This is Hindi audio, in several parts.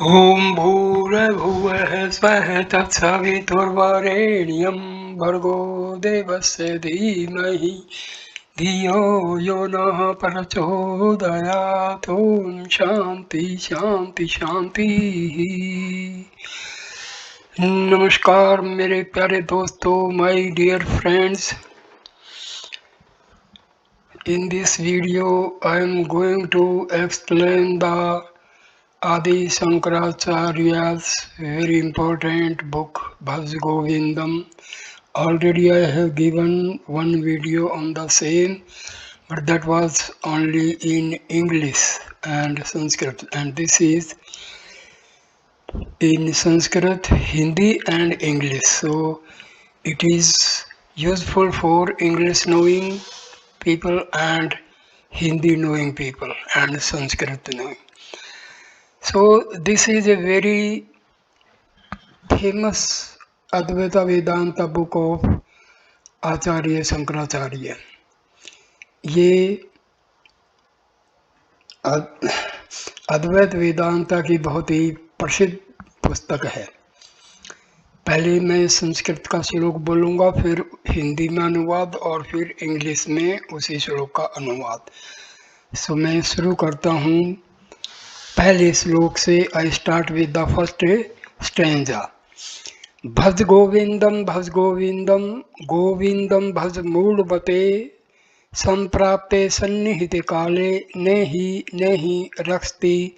ॐ भूर्भुवः स्वः तत्सवितुर्वरेण्यं भर्गो देवस्य धीमहि धियो यो नः प्रचोदयात्। ॐ शांति शांति शांतिः। नमस्कार मेरे प्यारे दोस्तों, my dear friends. In this video I am going to explain the Adi Shankaracharya's very important book Bhaj Govindam. Already I have given one video on the same, but that was only in English and Sanskrit, and this is in Sanskrit, Hindi and English. So it is useful for English knowing people and Hindi knowing people and Sanskrit knowing. So this is a very famous Advaita Vedanta book of आचार्य शंकराचार्य. ये अद्वैत वेदांता की बहुत ही प्रसिद्ध पुस्तक है. पहले मैं संस्कृत का श्लोक बोलूँगा, फिर हिंदी में अनुवाद और फिर इंग्लिश में उसी श्लोक का अनुवाद. सो मैं शुरू करता हूँ पहले श्लोक से. I start with the first stanza. भज गोविंदम गोविंदम भज मूढ़मते संप्राप्ते सन्निहिते काले नेहि रक्षति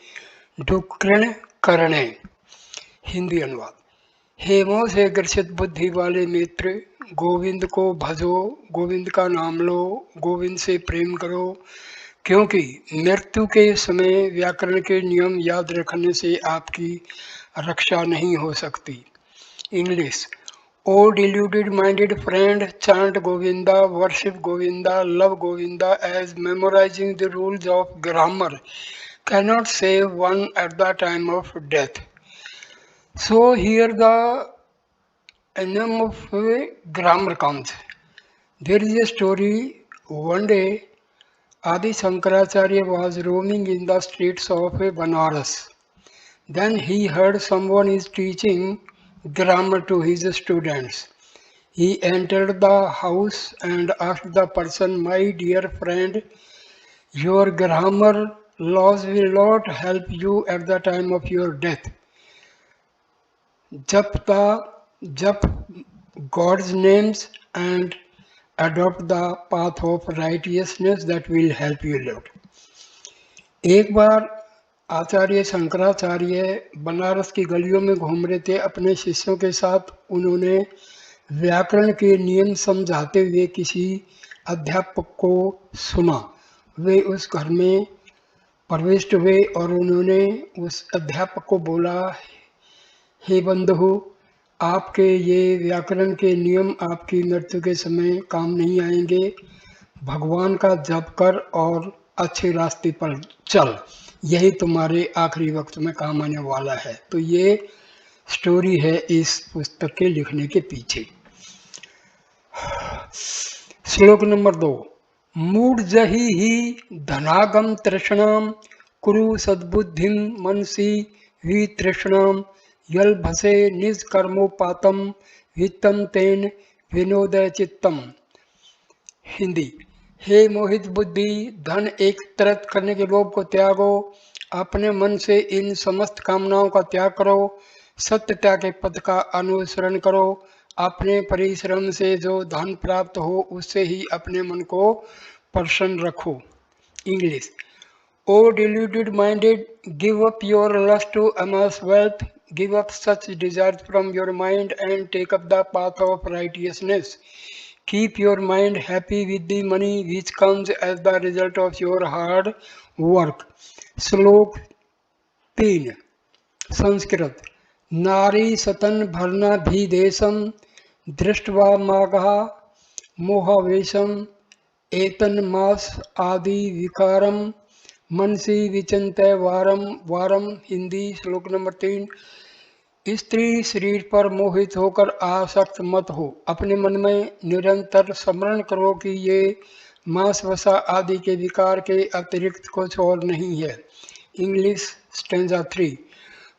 डुक्रण करणे. हिंदी अनुवाद. हे मोह से ग्रसित बुद्धि वाले मित्र, गोविंद को भजो, गोविंद का नाम लो, गोविंद से प्रेम करो, क्योंकि मृत्यु के समय व्याकरण के नियम याद रखने से आपकी रक्षा नहीं हो सकती. English. O deluded minded friend, chant Govinda, worship Govinda, love Govinda, as memorizing the rules of grammar cannot save one at the time of death. So here the name of grammar comes. There is a story. One day Adi Shankaracharya was roaming in the streets of Banaras. Then he heard someone is teaching grammar to his students. He entered the house and asked the person, "My dear friend, your grammar laws will not help you at the time of your death. Jap God's names and adopt the path of righteousness, that will help you a lot." एक बार आचार्य शंकराचार्य बनारस की गलियों में घूम रहे थे अपने शिष्यों के साथ. उन्होंने व्याकरण के नियम समझाते हुए किसी अध्यापक को सुना. वे उस घर में प्रविष्ट हुए और उन्होंने उस अध्यापक को बोला, हे बंधु, आपके ये व्याकरण के नियम आपकी मृत्यु के समय काम नहीं आएंगे. भगवान का जप कर और अच्छे रास्ते पर चल, यही तुम्हारे आखिरी वक्त में काम आने वाला है. तो ये स्टोरी है इस पुस्तक के लिखने के पीछे. श्लोक नंबर 2. मूढ़जहि ही धनागम तृष्णाम कुरु सद्बुद्धिम मनसी वितृष्णाम यल्भसे निज कर्मोपातम वित्तम तेन विनोदय चित्तम. हिंदी. हे मोहित बुद्धि, धन एकत्रित करने के लोभ को त्यागो, अपने मन से इन समस्त कामनाओं का त्याग करो, सत्य त्याग के पद का अनुसरण करो, अपने परिश्रम से जो धन प्राप्त हो उससे ही अपने मन को प्रसन्न रखो. English. O deluded minded, give up your lust to amass wealth, give up such desires from your mind and take up the path of righteousness. Keep your mind happy with the money which comes as the result of your hard work. श्लोक 3. संस्कृत. नारी सतन भरना भी देशम दृष्टवा माघा मोहावेशम एतन मास आदि विकारम मनसी विचिंत्य वारम वारम. हिंदी. श्लोक नंबर 3. स्त्री शरीर पर मोहित होकर आसक्त मत हो, अपने मन में निरंतर स्मरण करो कि ये मांस वसा आदि के विकार के अतिरिक्त कुछ और नहीं है. English. Stanza 3.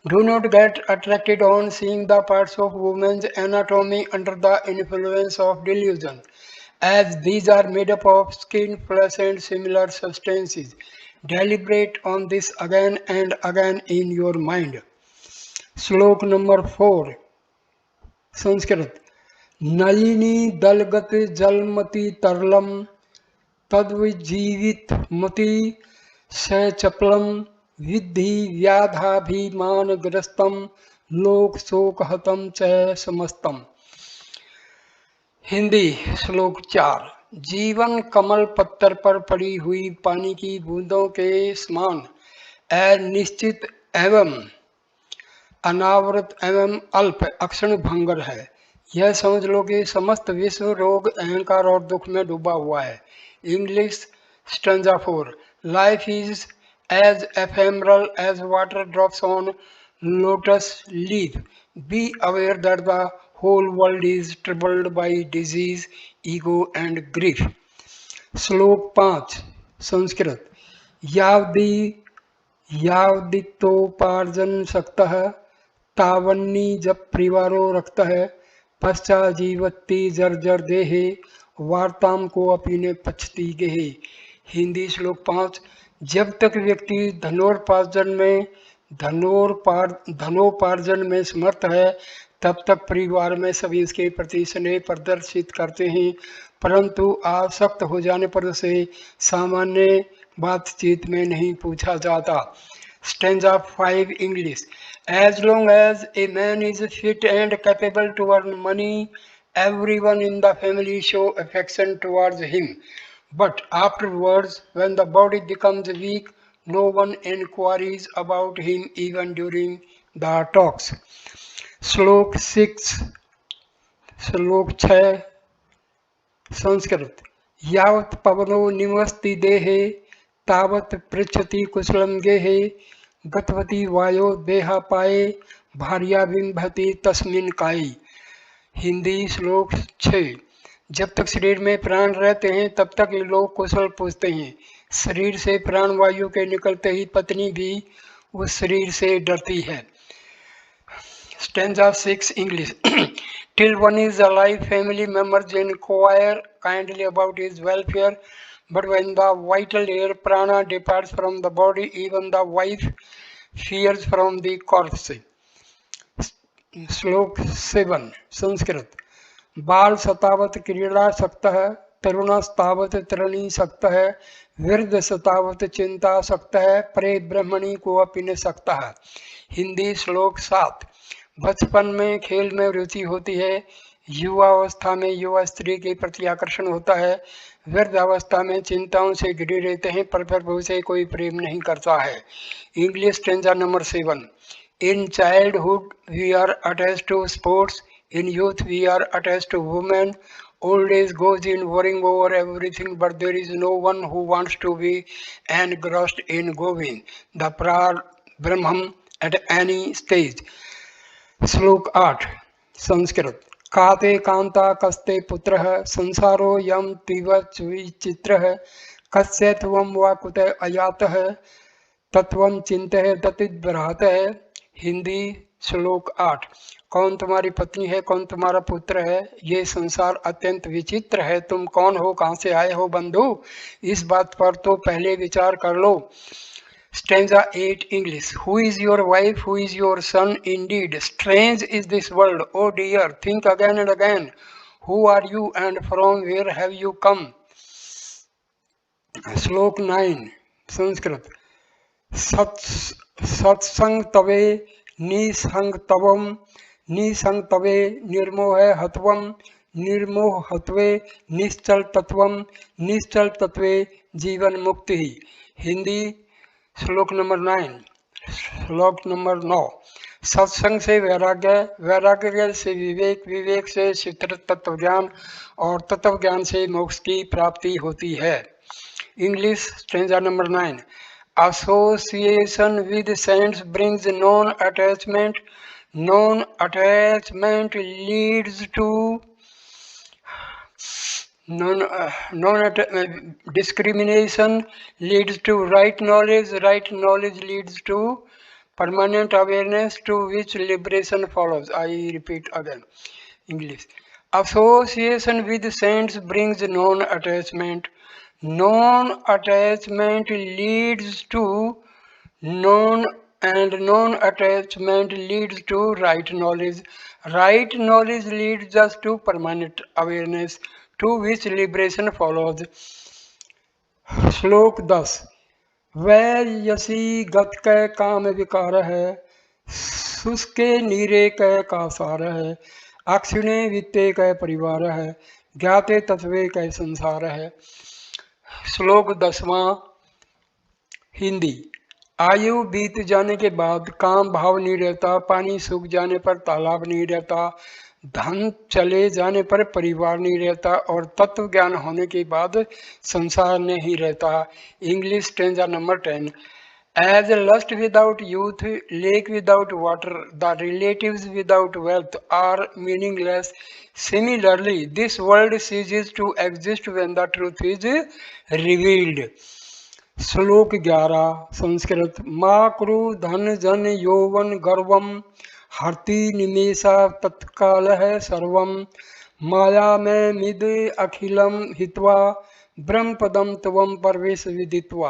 Do not get attracted on seeing the parts of woman's anatomy under the influence of delusion, as these are made up of skin, flesh, and similar substances. Deliberate on this again and again in your mind. श्लोक नंबर 4 संस्कृत नलिनी दलगत जलमति तरलम तद्विजीवित मति सचपलम विद्धि व्याधाभिमानग्रस्तम लोक शोकहतम च समस्तम। हिंदी श्लोक 4 जीवन कमल पत्थर पर पड़ी हुई पानी की बूंदों के समान अनिश्चित एवं अनावृत एवं अल्प अक्षण भंगर है। यह समझ लो कि समस्त विश्व रोग अहंकार और दुख में डूबा हुआ है। English stanza 4 life is as ephemeral as water drops on lotus leaf be aware that the whole world is troubled by disease ego and grief. श्लोक 5 संस्कृत यावदी यावदितोपार्जन शक्तः तावन्नी जब परिवारो रखता है पश्चा जीवती जर्जर देहे वार्ताम को अपने पछती गेहे। हिंदी श्लोक 5 जब तक व्यक्ति धनोपार्जन में समर्थ है तब तक परिवार में सभी इसके प्रति स्नेह प्रदर्शित करते हैं, परंतु आसक्त हो जाने पर उसे सामान्य बातचीत में नहीं पूछा जाता। Stanza 5 English As long as a man is fit and capable to earn money, everyone in the family show affection towards him. But afterwards, when the body becomes weak, no one inquiries about him even during the talks. श्लोक 6 संस्कृत यावत् पवनो निवसति देहे तावत् पृच्छति कुशलम गेहे गतवती वायो देहा पाए भार्या बिंभति तस्मिन काई। हिंदी श्लोक 6 जब तक शरीर में प्राण रहते हैं तब तक लोग कुशल पूछते हैं। शरीर से प्राण वायु के निकलते ही पत्नी भी उस शरीर से डरती है। Stanza 6 English till one is alive family members inquire kindly about his welfare, but when the vital air prana departs from the body, even the wife fears from the corpse. श्लोक 7 संस्कृत बाल सतावत क्रीड़ा सक्तः तरुणस्तावत तृणी सक्तः वृद्ध सतावत चिंता सक्तः परे ब्रह्मणी को अपि न सकता है। हिंदी श्लोक 7 बचपन में खेल में रुचि होती है, युवावस्था में युवा स्त्री के प्रति आकर्षण होता है, वृद्ध अवस्था में चिंताओं से घिरे रहते हैं पर प्रभु से कोई प्रेम नहीं करता है। English stanza number 7 in childhood we are attached to sports, in youth we are attached to women, old age goes in worrying over everything, but there is no one who wants to be engrossed in going the Brahman at any stage. श्लोक 8 संस्कृत काते कांता कस्ते पुत्रः संसारो यम तिवच विचित्रः कस्य त्वं वा कुतः अयातः तत्वं चिंतय दतिद्बरातः। हिंदी श्लोक 8 कौन तुम्हारी पत्नी है, कौन तुम्हारा पुत्र है, ये संसार अत्यंत विचित्र है, तुम कौन हो, कहाँ से आए हो बंधु, इस बात पर तो पहले विचार कर लो। Stanza 8 English who is your wife, who is your son, indeed strange is this world, oh dear, think again and again, who are you and from where have you come. श्लोक 9 संस्कृत सत्संग तवे निसंग तवम निसंग तवे निर्मोह हत्वम निर्मोह हत्वे निश्चल तत्वम निश्चल तत्वे जीवन मुक्ति। हिंदी श्लोक नंबर 9 सत्संग से वैराग्य, वैराग्य से विवेक, विवेक से चित्र तत्व ज्ञान और तत्व ज्ञान से मोक्ष की प्राप्ति होती है। English stanza number 9 association with saints brings non attachment, non attachment leads to discrimination leads to right knowledge leads to permanent awareness to which liberation follows. I repeat again. English. Association with saints brings non-attachment. Non-attachment leads to non and non-attachment leads to right knowledge. Right knowledge leads us to permanent awareness, to which liberation follows. श्लोक 10 वै यसी गत कै काम विकार है सुस्के नीरे कै कासार है अक्षिणे वित्ते कै परिवार है ज्ञाते तत्वे कै संसार है। श्लोक 10वां हिंदी। आयु बीत जाने के बाद काम भाव नहीं रहता, पानी सूख जाने पर तालाब नहीं रहता, धन चले जाने पर परिवार नहीं रहता और तत्व ज्ञान होने के बाद संसार नहीं रहता। English stanza number 10। As lust without youth, lake without water, the relatives without wealth are meaningless. Similarly, this world ceases to exist when the truth is revealed. श्लोक 11 संस्कृत। मा कुरु धन जन यौवन गर्वम हर्ति निमेषा तत्काल है सर्वम माया में मिद अखिलम हित्वा ब्रह्म पदम तवम परवेश विदित्वा।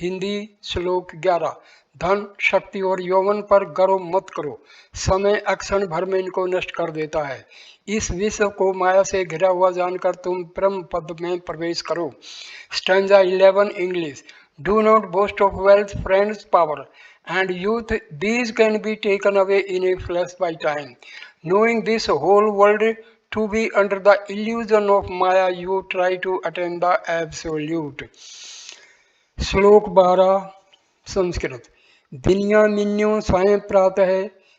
हिंदी। श्लोक 11। धन शक्ति और यौवन पर गर्व मत करो, समय अक्षण भर में इनको नष्ट कर देता है। इस विश्व को माया से घिरा हुआ जानकर तुम ब्रह्म पद में प्रवेश करो। Stanza 11 English. Do not boast of wealth, friends, power and youth, these can be taken away in a flash by time. Knowing this whole world to be under the illusion of Maya, you try to attain the absolute. श्लोक 12 संस्कृत। दिन्या मिन्यो सायं प्रातः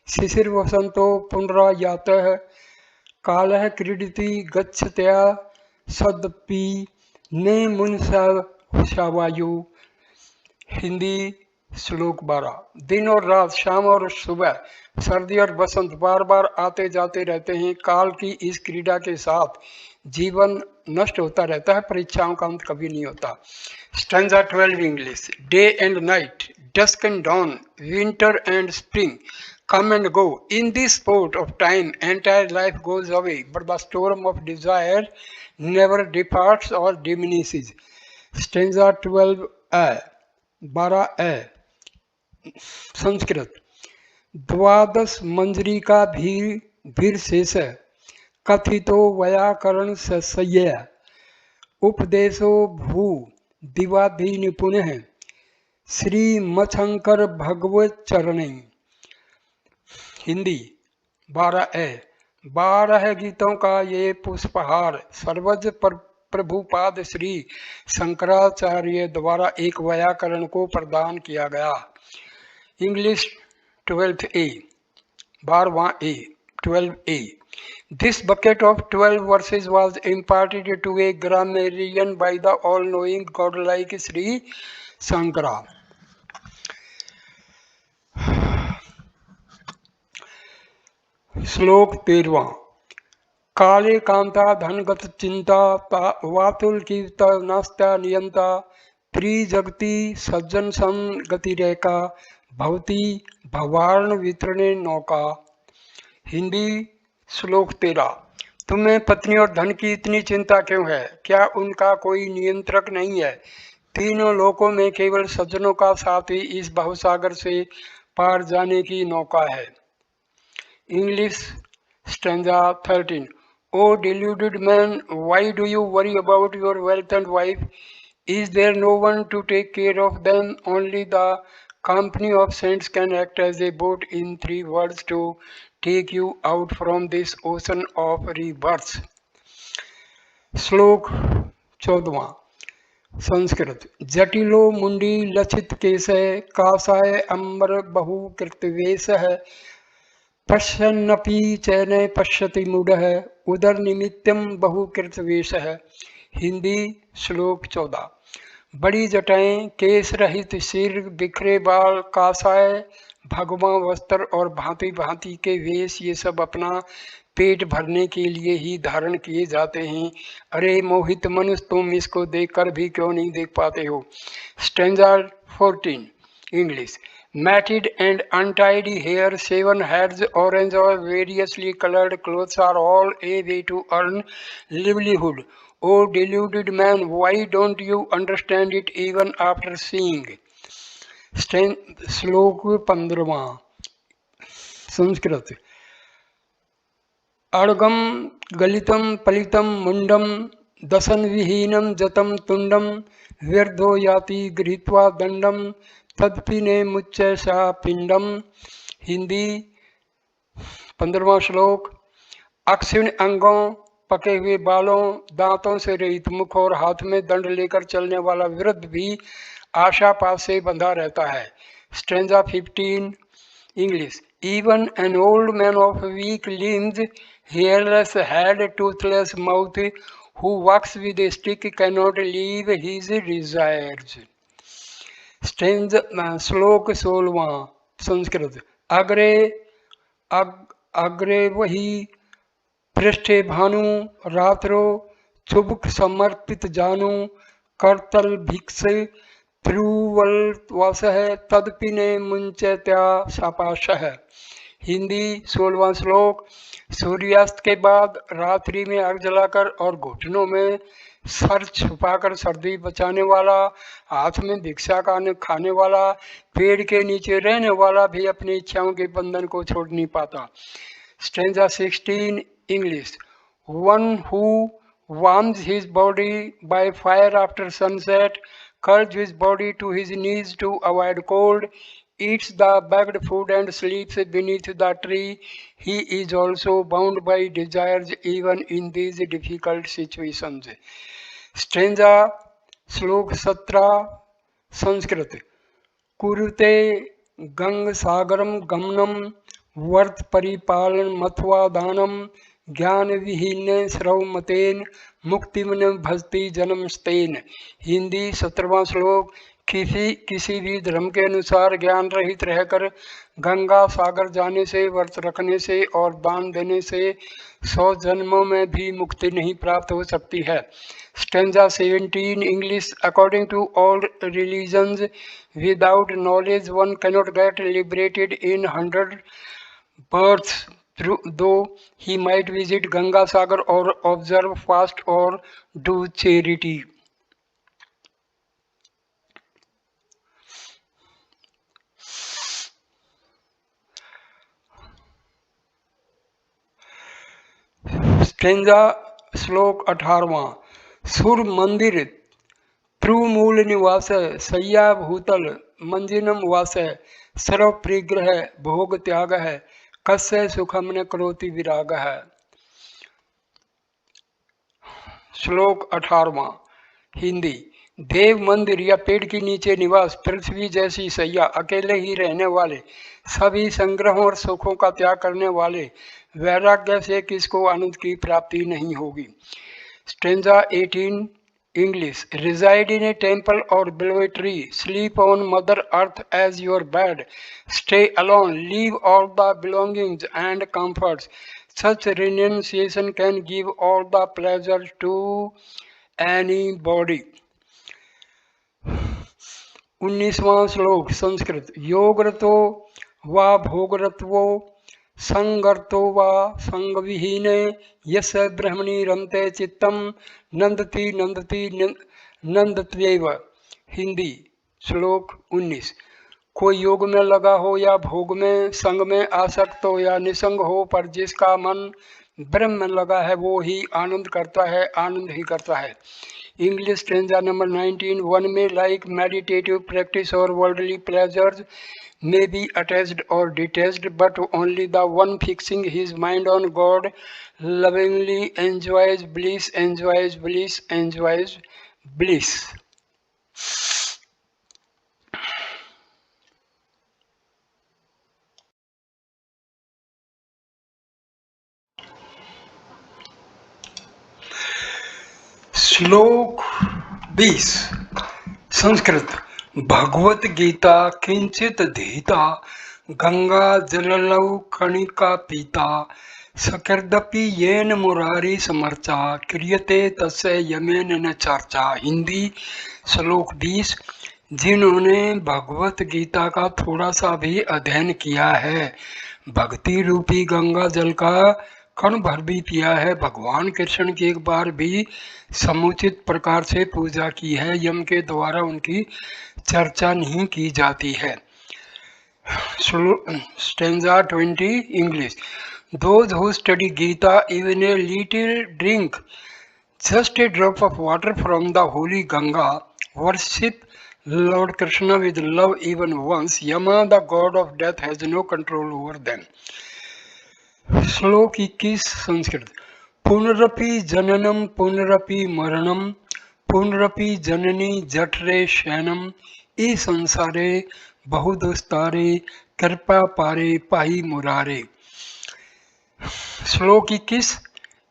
शिशिर वसंतो पुनरायातः कालः क्रीडति गच्छत्या सदपि ने मुनसा शावायु। हिंदी। श्लोक 12। दिन और रात, शाम और सुबह, सर्दी और बसंत बार बार आते जाते रहते हैं। काल की इस क्रीड़ा के साथ जीवन नष्ट होता रहता है, परीक्षाओं का अंत कभी नहीं होता। Stanza 12 English. Day and night, dusk and dawn, winter and spring come and go. In this sport of time, entire life goes away, but the storm of desire never departs or diminishes. Stanza 12 Sanskrit. द्वादश मंजरी का भीर शेष कथितो व्याकरण सय्य उपदेशो भू दिवाधि निपुण है श्री मछंकर भगवत चरण। हिंदी। 12 गीतों का ये पुष्पहार सर्वज प्रभुपाद श्री शंकराचार्य द्वारा एक व्याकरण को प्रदान किया गया। English 12th A 12A। This bucket of 12 verses was imparted to a grammarian by the all-knowing godlike Sri Shankara. श्लोक 13। काले कांता धनगत चिंता वातुल कीर्त नास्त्या नियंता प्रिय जगती सज्जन सम गति रेखा भवती भवार्ण वितरणे नौका। हिंदी। श्लोक 13। तुम्हें पत्नी और धन की इतनी चिंता क्यों है? क्या उनका कोई नियंत्रक नहीं है? तीनों लोकों में केवल सज्जनों का साथ ही इस भवसागर से पार जाने की नौका है। English stanza 13. O deluded man, why do you worry about your wealth and wife? Is there no one to take care of them? Only the company of saints can act as a boat in 3 words to take you out from this ocean of rebirth. श्लोक 14 संस्कृत। जटिलो मुंडी लक्षित केशः कासाय अंबर बहु कृतवेश है पश्यन्नपि चैन पश्यति मूढ़ः उदर निमित्तम बहुकृत वेश है। हिंदी। श्लोक 14। बड़ी जटाएं, केश रहित सिर, बिखरे बाल, कासाय भगवा वस्त्र और भांति भांति के वेश, ये सब अपना पेट भरने के लिए ही धारण किए जाते हैं। अरे मोहित मनुष्य, तुम इसको देखकर भी क्यों नहीं देख पाते हो? Stanza 14 English. Matted and untidy hair, shaven heads, orange or variously colored clothes are all a way to earn livelihood. Oh deluded man, why don't you understand it even after seeing? श्लोक 15वां संस्कृत। अड़गम गलितम पलितम मुंडम दशन विहीनम जतम तुंडम व्यर्धो याति गृहीत्वा दंडम तदपिने मुच्च सा पिंडम। हिंदी 15वां श्लोक। अक्षीण अंगों, पके हुए बालों, दांतों से रहित मुख और हाथ में दंड लेकर चलने वाला वृद्ध भी आशा पास से बंधा रहता है। Stanza 15 English. Even an old man of weak limbs, hairless head, toothless mouth, who walks with a stick cannot leave his desires. श्लोक 16वां संस्कृत। अग्रे अग्रे वही पृष्ठे भानु रात्रो चुबुक समर्पित जानू करतल भिक्ष त्रुवलवसः तदपिने मुंचत्या शापाशः। हिंदी 16वां श्लोक। सूर्यास्त के बाद रात्रि में आग जलाकर और घुटनों में सर छुपाकर सर्दी बचाने वाला, हाथ में भिक्षा खाने वाला, पेड़ के नीचे रहने वाला भी अपनी इच्छाओं के बंधन को छोड़ नहीं पाता। Stanza 16 English. One who warms his body by fire after sunset, curls his body to his knees to avoid cold, eats the begged food and sleeps beneath the tree, he is also bound by desires even in these difficult situations. Stanza श्लोक 17 संस्कृत। कुरुते गंग सागरम गमनम वर्त परिपालन मथवा दानम ज्ञान विहीन श्रवमतेन मुक्तिमन भजती जन्म स्तेन। हिंदी 17वां श्लोक। किसी भी धर्म के अनुसार ज्ञान रहित रहकर गंगा सागर जाने से, व्रत रखने से और दान देने से 100 जन्मों में भी मुक्ति नहीं प्राप्त हो सकती है। Stanza 17 English. According to all religions, without knowledge one cannot get liberated in 100 births, though he might visit Ganga Sagar or observe fast or do charity. Stanza श्लोक 18वां। सुर मंदिर त्रुमूल निवास सय्या भूतल मंजिनम वास सर्व परिग्रह भोग त्याग है कस्य सुखम न करोति विराग है। श्लोक 18वां हिंदी। देव मंदिर या पेड़ के नीचे निवास, पृथ्वी जैसी सैया, अकेले ही रहने वाले, सभी संग्रहों और सुखों का त्याग करने वाले, वैराग्य से किसको आनंद की प्राप्ति नहीं होगी। Stanza 18 English. Reside in a temple or below a tree. Sleep on Mother Earth as your bed. Stay alone. Leave all the belongings and comforts. Such renunciation can give all the pleasure to anybody. 19वां श्लोक संस्कृत। योगरतो वा भोगरत्वो संगर्तो वा संगविहीने यस ब्रह्मणि रमते चित्तम नंदति नंदति नंदत्येव। हिंदी श्लोक 19। कोई योग में लगा हो या भोग में, संग में आसक्त हो या निसंग हो, पर जिसका मन ब्रह्म में लगा है वो ही आनंद करता है, आनंद ही करता है। English stanza number 19। वन में लाइक मेडिटेटिव प्रैक्टिस और worldly pleasures may be attached or detached, but only the one fixing his mind on God lovingly enjoys bliss, enjoys bliss, enjoys bliss. श्लोक 20 संस्कृत। भगवत गीता किंचित धीता गंगा जललौ कणिका पीता सकृदपि येन मुरारी समर्चा क्रियते तस्य यमेन न चर्चा। हिंदी श्लोक 20। जिन्होंने भगवत गीता का थोड़ा सा भी अध्ययन किया है, भक्ति रूपी गंगा जल का कण भर भी पिया है, भगवान कृष्ण की एक बार भी समुचित प्रकार से पूजा की है, यम के द्वारा उनकी चर्चा नहीं की जाती है। Stanza 20 English. Those who study Gita, even a little drink, just a drop of water from the holy Ganga, worship Lord Krishna with love even once. Yama, the god of death, has no control over them. श्लोक 21 संस्कृत। पुनरपि जननम पुनरपि मरणम पुनरपि जननी जठरे शयनम ई संसारे बहुदुस्तारे कृपा पारे पाही मुरारे। श्लोक 21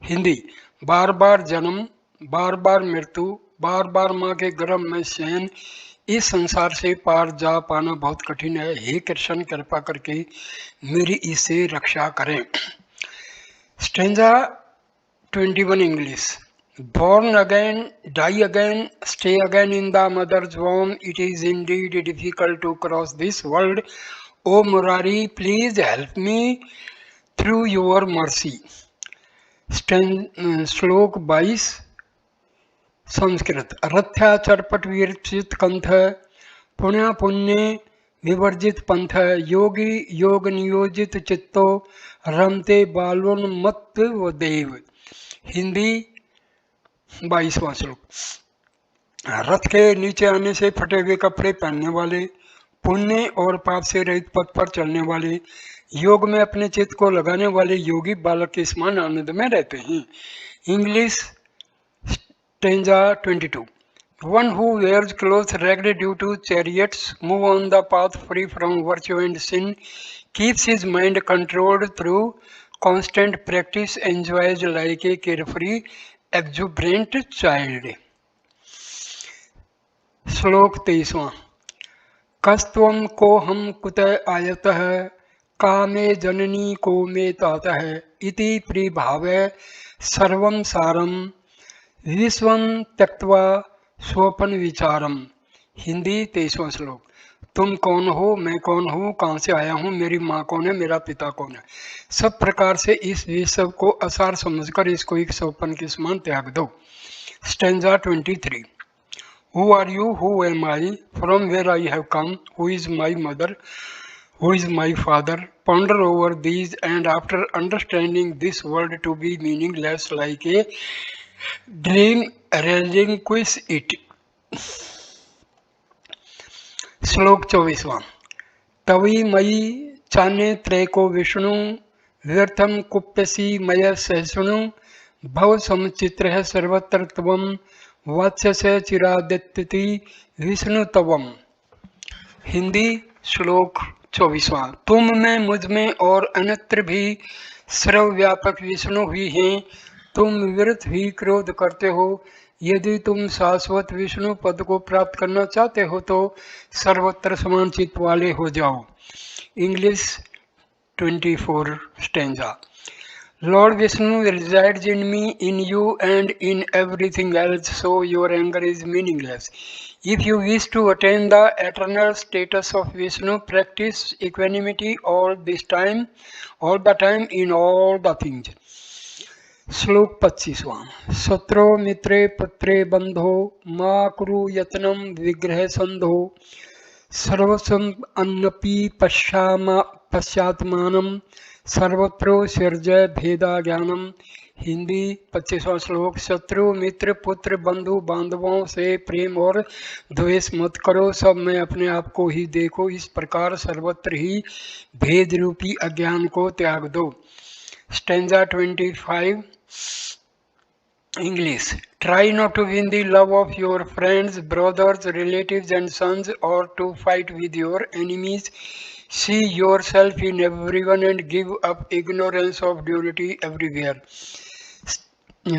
हिंदी। बार बार जन्म, बार बार मृत्यु, बार बार माँ के गर्भ में शयन, इस संसार से पार जा पाना बहुत कठिन है। हे कृष्ण, कृपा करके मेरी इससे रक्षा करें। Stanza 21 English. Born again, die again, stay again in the mother's womb. It is indeed difficult to cross this world. O Murari, please help me through your mercy. श्लोक 22 संस्कृत। रथ्या चरपट विरचित कंथ, पुण्या पुण्य विवर्जित पंथ, योगी योग नियोजित चित्तो, रमते बालोन्मत्त व देव। हिंदी 22वां श्लोक। रथ के नीचे आने से फटे हुए कपड़े पहनने वाले, पुण्य और पाप से रहित पथ पर चलने वाले, योग में अपने चित्त को लगाने वाले योगी बालक के समान आनंद में रहते हैं। English stanza 22। One who wears clothes ragged due to chariots, move on the path free from virtue and sin, keeps his mind controlled through constant practice, enjoys like a carefree, exuberant child. श्लोक 23वां। कस्त्वं को हम कुतः आयतः, कामे जननी को मे तातः, इति प्रिभावे सर्वं सारम, विश्वं त्यक्त्वा स्वपन विचारम। हिंदी 23वां श्लोक। तुम कौन हो, मैं कौन हूँ, कहाँ से आया हूँ, मेरी माँ कौन है, मेरा पिता कौन है, सब प्रकार से इस विश्व को असार समझकर इसको एक स्वपन के समान त्याग दो। Stanza 23। Who are you? Who am I? From where I have come? Who is my mother? Who is my father? Ponder over these, and after understanding this world to be meaningless like a dream, relinquish it. श्लोक 24वां। तवी मयि चान्य त्रैको विष्णु, व्यर्थम कुप्यसी मय सहिष्णु, भव समचित्र है सर्वत्र त्वम, वात्स्य चिरादित्यति विष्णु तवम। हिंदी श्लोक 24वां। तुम में, मुझ में और अन्यत्र भी सर्वव्यापक विष्णु ही हैं। तुम विरत ही क्रोध करते हो। यदि तुम शाश्वत विष्णु पद को प्राप्त करना चाहते हो तो सर्वत्र समान चित्त वाले हो जाओ। English 24 stanza. Lord Vishnu resides in me, in you, and in everything else, so your anger is meaningless. If you wish to attain the eternal status of Vishnu, practice equanimity all the time in all the things. श्लोक 25वां। शत्रु मित्रे पुत्रे बंधो, मा कुरु यत्नम विग्रह संधो, सर्वस्वं अन्नपि पश्चात्मानम, सर्वत्र सृजय भेदा ज्ञानम। हिंदी 25वां श्लोक। शत्रु मित्र पुत्र बंधु बांधवों से प्रेम और द्वेष मत करो, सब में अपने आप को ही देखो, इस प्रकार सर्वत्र ही भेद रूपी अज्ञान को त्याग दो। Stanza 25 English. Try not to win the love of your friends, brothers, relatives and sons, or to fight with your enemies. See yourself in everyone and give up ignorance of duality everywhere.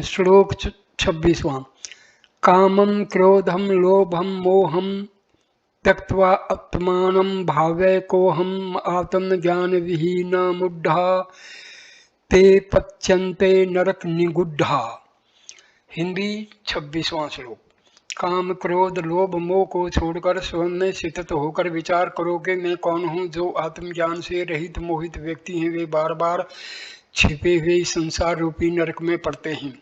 श्लोक 26वां। कामं क्रोधं लोभं मोहं, त्यक्त्वा आत्मानं भावय कोहम, आत्मज्ञान विहीना मुड्ढा, ते पच्यन्ते नरक निगुड्ढा। हिंदी 26वां श्लोक। काम क्रोध लोभ मोह को छोड़कर स्वयं में स्थित होकर विचार करो कि मैं कौन हूँ। जो आत्मज्ञान से रहित मोहित व्यक्ति हैं वे बार बार छिपे हुए संसार रूपी नरक में पड़ते हैं।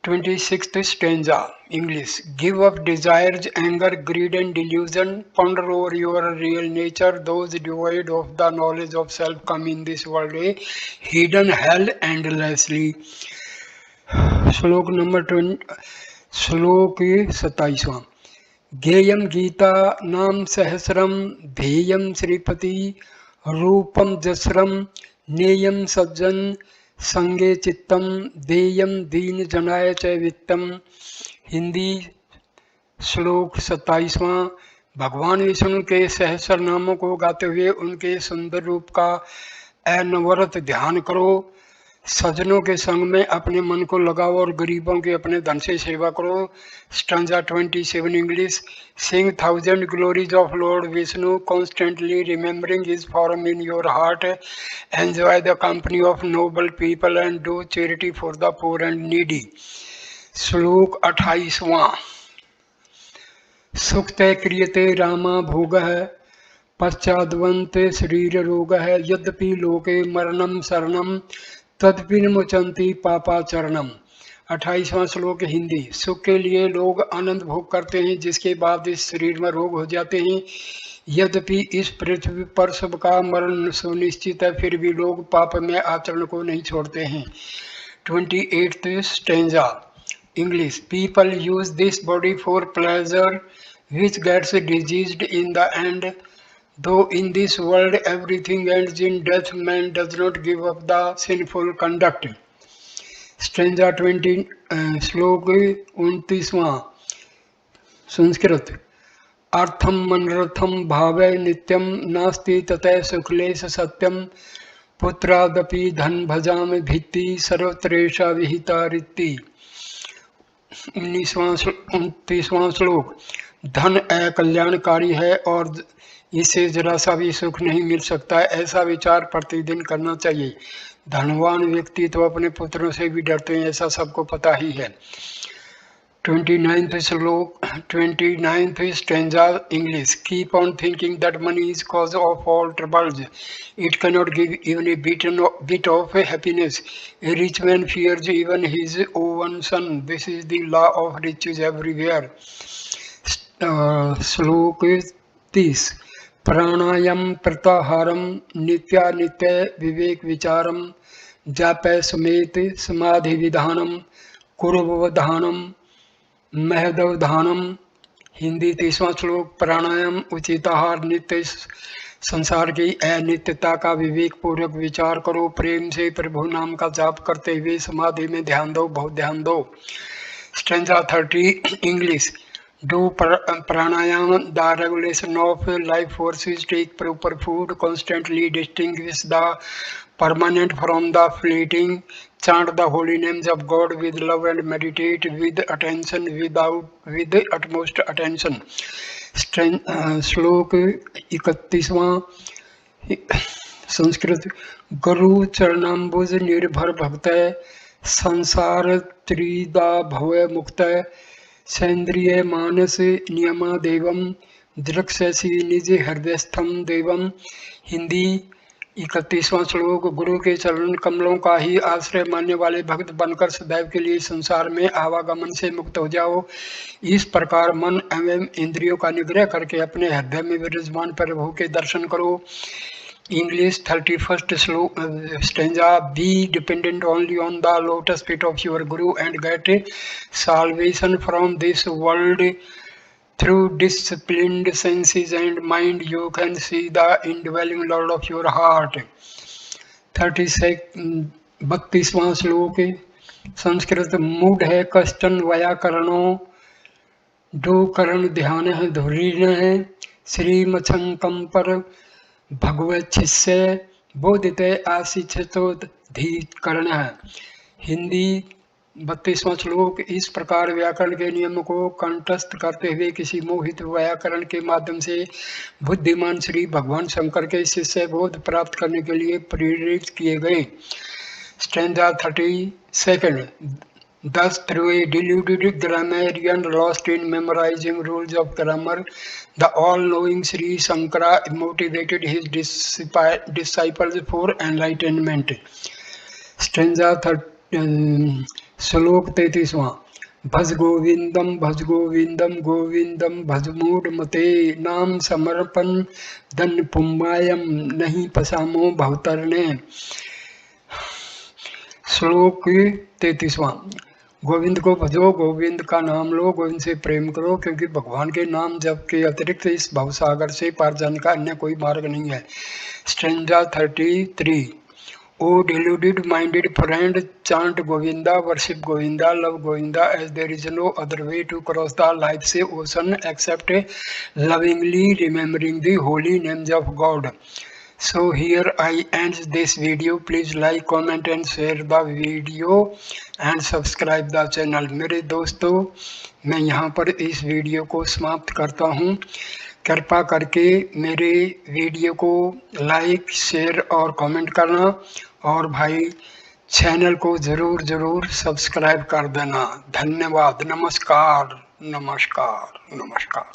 26th stanza English. Give up desires, anger, greed and delusion. Ponder over your real nature. Those devoid of the knowledge of self come in this world a hidden hell endlessly. श्लोक नंबर 27वां। गेयम गीता नाम सहस्रम ध्येयम श्रीपति रूपम जस्रम नेयम सज्जन संगे चित्तम देयम दीन जनाय च वित्तम। हिंदी श्लोक 27वां। भगवान विष्णु के सहस्र नामों को गाते हुए उनके सुंदर रूप का अनवरत ध्यान करो। सज्जनों के संग में अपने मन को लगाओ और गरीबों के अपने धन से सेवा करो। Stanza 27 English. Sing 1000 glories of lord Vishnu constantly remembering his form in your heart. Enjoy the company of noble people and do charity for the poor and needy. श्लोक 28वां। सुखते क्रियते रामा भोगः पश्चाद्वंत शरीर रोगः यद्यपि लोके मरणम शरणम तदपि मुचंती पापाचरणम। 28वां श्लोक हिंदी। सुख के लिए लोग आनंद भोग करते हैं जिसके बाद इस शरीर में रोग हो जाते हैं। यद्यपि इस पृथ्वी पर सबका मरण सुनिश्चित है फिर भी लोग पाप में आचरण को नहीं छोड़ते हैं। 28th stanza English. People use this body for pleasure which gets diseased in the end. Though in this world everything ends in death, man does not give up the sinful conduct. Stanza 20 श्लोक 29वां संस्कृत। अर्थम मनरथम भावे नित्यम नास्ति ततः सुखलेश सत्यम पुत्रादपि धन भजाम भित्ति सर्वत्रेषा विहिता रित्ति। 29वां श्लोक। धन अकल्याणकारी है और इससे जरा सा भी सुख नहीं मिल सकता। ऐसा विचार प्रतिदिन करना चाहिए। धनवान व्यक्ति तो अपने पुत्रों से भी डरते हैं, ऐसा सबको पता ही है। 29th श्लोक 29th stanza English. Keep on thinking that money is cause of all troubles. It cannot give even a bit of happiness. A rich man fears even his own son. This is the law of riches everywhere. श्लोक 30। प्राणायाम प्रत्याहारम नित्यानित्य विवेक विचारम जापय समेत समाधि विधानम कुर्वधानम महदवधानम। हिंदी 30वां श्लोक। प्राणायाम उचित आहार नित्य संसार की अनित्यता का विवेक पूर्वक विचार करो। प्रेम से प्रभु नाम का जाप करते हुए समाधि में ध्यान दो, बहुत ध्यान दो। Stanza 30 English. Do pranayama, the regulation of life forces. Take proper food, constantly distinguish the permanent from the fleeting. Chant the holy names of God with love and meditate with attention, with utmost attention. श्लोक 31वां संस्कृत। गुरु चरणाम्बुज निर्भर भक्त संसार त्रिदा भव मुक्त सेन्द्रिय मानस नियमा देवम दृक्ष्यसि निज हृदयस्थम देवम। हिंदी 31वां श्लोक। गुरु के चरण कमलों का ही आश्रय मानने वाले भक्त बनकर सदैव के लिए संसार में आवागमन से मुक्त हो जाओ। इस प्रकार मन एवं इंद्रियों का निग्रह करके अपने हृदय में विराजमान प्रभु के दर्शन करो। English 31st stanza. Be dependent only on the lotus feet of your Guru and get salvation from this world. Through disciplined senses and mind you can see the indwelling Lord of your heart. 32वां श्लोक संस्कृत। मूढ़ है कष्टन व्याकरणों डो करण ध्यान है धुरीण है श्रीमछंकम पर भगवत शिष्य बोधित आशितो धीकरण है। हिंदी 32वां श्लोक। इस प्रकार व्याकरण के नियम को कंठस्थ करते हुए किसी मोहित व्याकरण के माध्यम से बुद्धिमान श्री भगवान शंकर के शिष्य बोध प्राप्त करने के लिए प्रेरित किए गए। Stanza 32 Thus, through a deluded grammarian lost in memorizing rules of grammar, the all-knowing Sri Shankara motivated his disciples for enlightenment. Stanza श्लोक 33वां। भज गोविंदम गोविंदम भज मूड मते नाम समर्पण धन पुम्बायम नहीं पसामो भवतरने। श्लोक 33वां। गोविंद को भजो, गोविंद का नाम लो, गोविंद से प्रेम करो, क्योंकि भगवान के नाम जप के अतिरिक्त इस भवसागर से पार जाने का अन्य कोई मार्ग नहीं है। Stanza 33। O deluded-minded friend, chant Govinda, worship Govinda, love Govinda, as there is no other way to cross the life's ocean except lovingly remembering the holy names of God. So here I end this video. Please like, comment and share the video and subscribe the channel. मेरे दोस्तों, मैं यहाँ पर इस वीडियो को समाप्त करता हूँ। कृपा करके मेरे वीडियो को लाइक, शेयर और कमेंट करना, और भाई चैनल को ज़रूर सब्सक्राइब कर देना। धन्यवाद। नमस्कार नमस्कार नमस्कार।